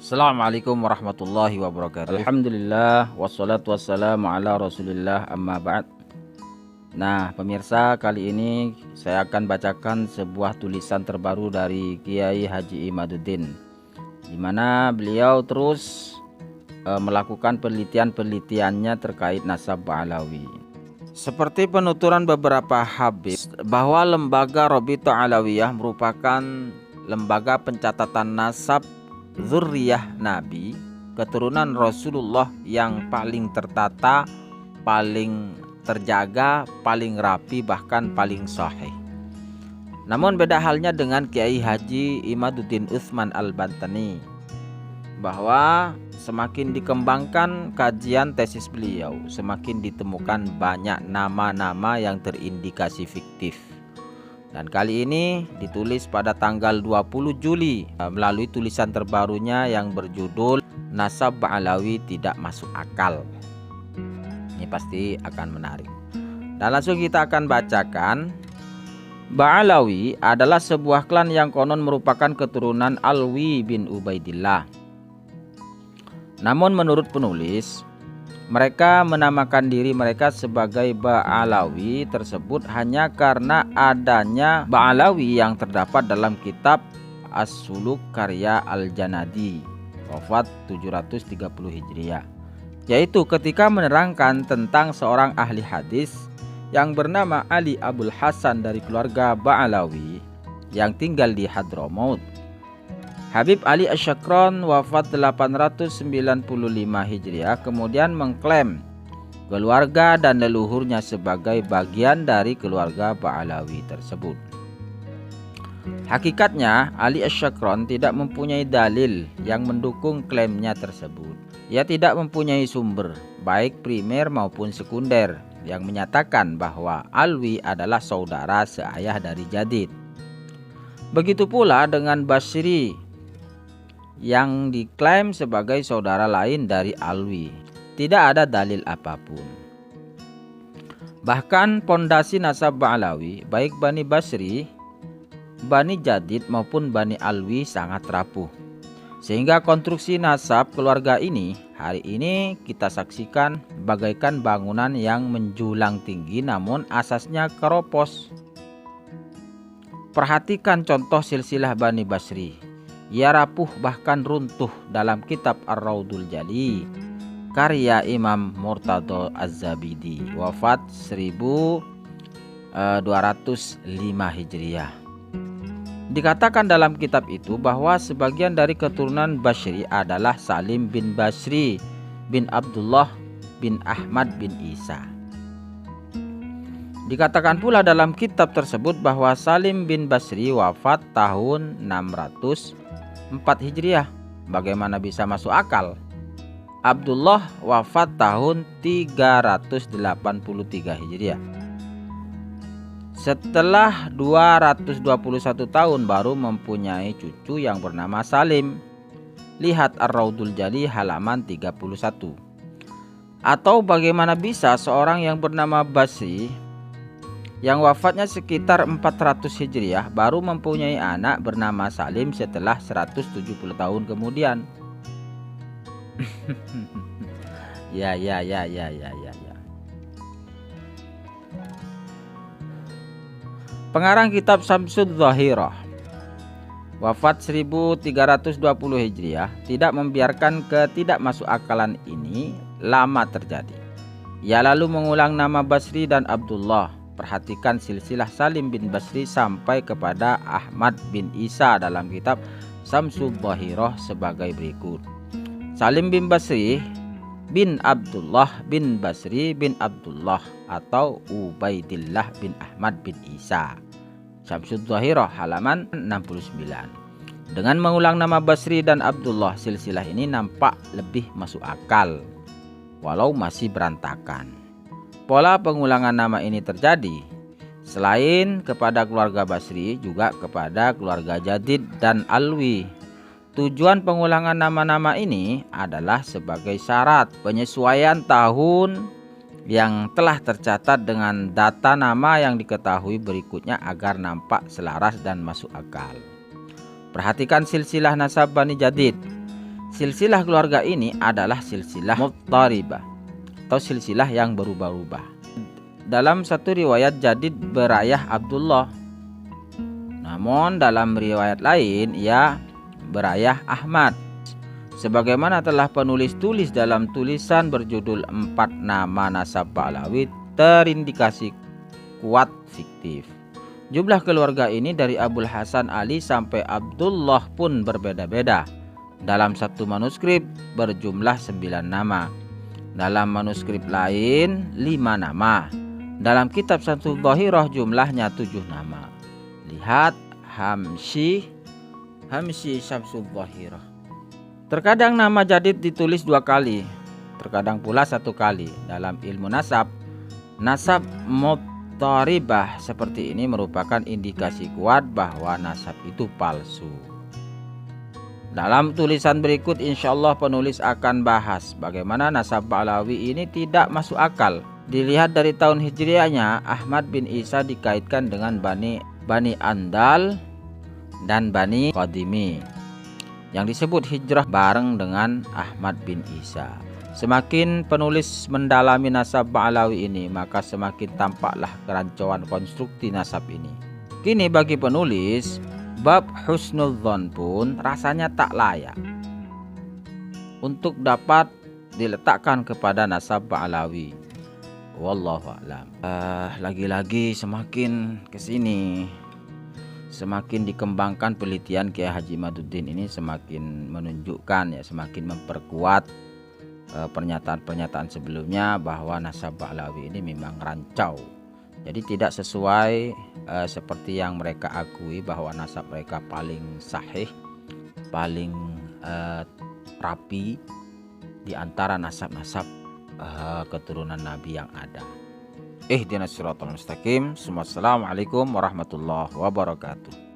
Assalamualaikum warahmatullahi wabarakatuh. Alhamdulillah wassalatu wassalamu ala rasulillah amma ba'd. Nah pemirsa, kali ini saya akan bacakan sebuah tulisan terbaru dari Kiai Haji Imaduddin, di mana beliau terus melakukan penelitiannya terkait nasab Ba'alawi. Seperti penuturan beberapa habib bahwa lembaga Rabithah Alawiyah merupakan lembaga pencatatan nasab zurriyah Nabi, keturunan Rasulullah yang paling tertata, paling terjaga, paling rapi, bahkan paling sahih. Namun beda halnya dengan Kiai Haji Imaduddin Utsman Al-Bantani, bahwa semakin dikembangkan kajian tesis beliau, semakin ditemukan banyak nama-nama yang terindikasi fiktif. Dan kali ini ditulis pada tanggal 20 Juli melalui tulisan terbarunya yang berjudul Nasab Ba'alawi Tidak Masuk Akal. Ini pasti akan menarik. Dan langsung kita akan bacakan. Ba'alawi adalah sebuah klan yang konon merupakan keturunan Alwi bin Ubaidillah. Namun menurut penulis, mereka menamakan diri mereka sebagai Ba'alawi tersebut hanya karena adanya Ba'alawi yang terdapat dalam kitab As-Suluk karya Al-Janadi, wafat 730 Hijriah, yaitu ketika menerangkan tentang seorang ahli hadis yang bernama Ali Abul Hasan dari keluarga Ba'alawi yang tinggal di Hadramaut. Habib Ali Asyakron wafat 895 Hijriah kemudian mengklaim keluarga dan leluhurnya sebagai bagian dari keluarga Ba'alawi tersebut. Hakikatnya Ali Asyakron tidak mempunyai dalil yang mendukung klaimnya tersebut. Ia tidak mempunyai sumber baik primer maupun sekunder yang menyatakan bahwa Alwi adalah saudara seayah dari Jadid. Begitu pula dengan Basri yang diklaim sebagai saudara lain dari Alwi. Tidak ada dalil apapun. Bahkan pondasi nasab Ba'alawi baik Bani Basri, Bani Jadid maupun Bani Alwi sangat rapuh, sehingga konstruksi nasab keluarga ini hari ini kita saksikan bagaikan bangunan yang menjulang tinggi namun asasnya keropos. Perhatikan contoh silsilah Bani Basri. Ia rapuh bahkan runtuh dalam kitab Ar-Raudul Jali karya Imam Murtadha Az-Zabidi, wafat 1205 Hijriah. Dikatakan dalam kitab itu bahwa sebagian dari keturunan Basri adalah Salim bin Basri bin Abdullah bin Ahmad bin Isa. Dikatakan pula dalam kitab tersebut bahwa Salim bin Basri wafat tahun 604 Hijriah. Bagaimana bisa masuk akal? Abdullah wafat tahun 383 Hijriah. Setelah 221 tahun baru mempunyai cucu yang bernama Salim. Lihat Ar-Raudul Jali halaman 31. Atau bagaimana bisa seorang yang bernama Basri yang wafatnya sekitar 400 Hijriah baru mempunyai anak bernama Salim setelah 170 tahun kemudian? Ya. Pengarang kitab Syamsud Dhahirah, wafat 1320 Hijriah, tidak membiarkan ketidakmasukakalan ini lama terjadi. Ia lalu mengulang nama Basri dan Abdullah. Perhatikan silsilah Salim bin Basri sampai kepada Ahmad bin Isa dalam kitab Syamsud Dhahirah sebagai berikut. Salim bin Basri bin Abdullah bin Basri bin Abdullah atau Ubaidillah bin Ahmad bin Isa. Syamsud Dhahirah halaman 69. Dengan mengulang nama Basri dan Abdullah, silsilah ini nampak lebih masuk akal walau masih berantakan. Pola pengulangan nama ini terjadi selain kepada keluarga Basri juga kepada keluarga Jadid dan Alwi. Tujuan pengulangan nama-nama ini adalah sebagai syarat penyesuaian tahun yang telah tercatat dengan data nama yang diketahui berikutnya agar nampak selaras dan masuk akal. Perhatikan silsilah nasab Bani Jadid. Silsilah keluarga ini adalah silsilah muttaribah atau silsilah yang berubah-ubah. Dalam satu riwayat Jadid berayah Abdullah, namun dalam riwayat lain ia berayah Ahmad. Sebagaimana telah penulis tulis dalam tulisan berjudul 4 nama nasab Ba'lawi terindikasi kuat fiktif. Jumlah keluarga ini dari Abul Hasan Ali sampai Abdullah pun berbeda-beda. Dalam satu manuskrip berjumlah 9 nama. Dalam manuskrip lain 5 nama. Dalam kitab Syamsul Dhahirah jumlahnya 7 nama. Lihat Hamshi Syamsul Dhahirah. Terkadang nama Jadid ditulis 2 kali, terkadang pula 1 kali. Dalam ilmu nasab muttaribah seperti ini merupakan indikasi kuat bahwa nasab itu palsu. Dalam tulisan berikut insyaallah penulis akan bahas bagaimana nasab Ba'lawi ini tidak masuk akal. Dilihat dari tahun hijriahnya, Ahmad bin Isa dikaitkan dengan Bani Andal dan Bani Qadimi yang disebut hijrah bareng dengan Ahmad bin Isa. Semakin penulis mendalami nasab Ba'lawi ini, maka semakin tampaklah kerancuan konstruksi nasab ini. Kini bagi penulis, bab husnudzon pun rasanya tak layak untuk dapat diletakkan kepada nasab Ba'lawi. Wallahu a'lam. Lagi-lagi semakin kesini, semakin dikembangkan penelitian Kiai Haji Imaduddin ini, semakin menunjukkan semakin memperkuat pernyataan-pernyataan sebelumnya bahwa nasab Ba'lawi ini memang rancau. Jadi tidak sesuai seperti yang mereka akui bahwa nasab mereka paling sahih, paling rapi di antara nasab-nasab keturunan Nabi yang ada. Ihdinas siratal mustaqim. Assalamualaikum warahmatullahi wabarakatuh.